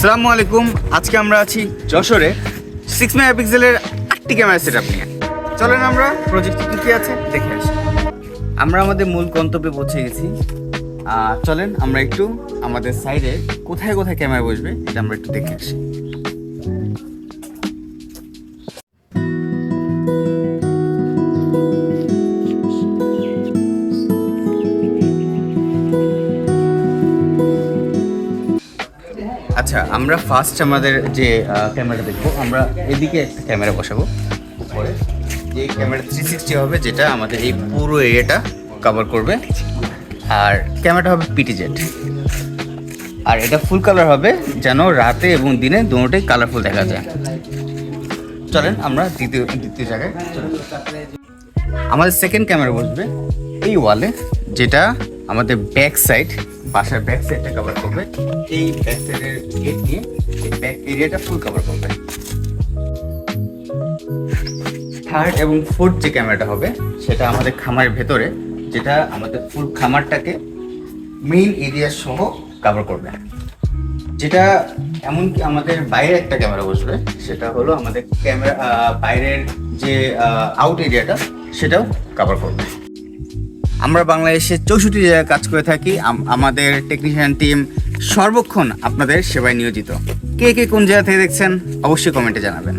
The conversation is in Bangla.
আসসালামু আলাইকুম। আজকে আমরা আছি যশোরে 6 মেগাপিক্সেলের 8টি ক্যামেরা সেটআপ নিয়ে। চলেন আমরা প্রজেক্টে কী কী আছে দেখে আসি। আমরা আমাদের মূল গন্তব্যে পৌঁছে গেছি। চলেন আমরা একটু আমাদের সাইডে কোথায় কোথায় ক্যামেরা বসবে এটা আমরা একটু দেখে আসি। আচ্ছা, আমরা ফার্স্ট আমাদের যে ক্যামেরাটা দেখবো, আমরা এদিকে একটা ক্যামেরা বসাবো উপরে। এই ক্যামেরা 360 হবে, যেটা আমাদের এই পুরো এরিয়াটা কভার করবে। আর ক্যামেরাটা হবে পিটিজেড, আর এটা ফুল কালার হবে যেন রাতে এবং দিনে দুটোটাই কালারফুল দেখা যায়। চলেন আমরা দ্বিতীয় জায়গায়। আমাদের সেকেন্ড ক্যামেরা বসবে এই ওয়ালে, যেটা আমাদের ব্যাক সাইড, বাসার ব্যাক সাইডটা কভার করবে। এই ব্যাক সাইডের গেট নিয়ে এই ব্যাক এরিয়াটা ফুল কভার করবে। থার্ড এবং ফোর্থ যে ক্যামেরাটা হবে সেটা আমাদের খামারের ভেতরে, যেটা আমাদের ফুল খামারটাকে মেইন এরিয়া সহ কভার করবে। যেটা এমনকি আমাদের বাইরে একটা ক্যামেরা বসবে, সেটা হলো আমাদের ক্যামেরা বাইরের যে আউট এরিয়াটা সেটাও কভার করবে। আমরা বাংলাদেশে 64 জায়গায় কাজ করে থাকি। আমাদের টেকনিশিয়ান টিম সর্বক্ষণ আপনাদের সেবায় নিয়োজিত। কে কে কোন জায়গা থেকে দেখছেন অবশ্যই কমেন্টে জানাবেন।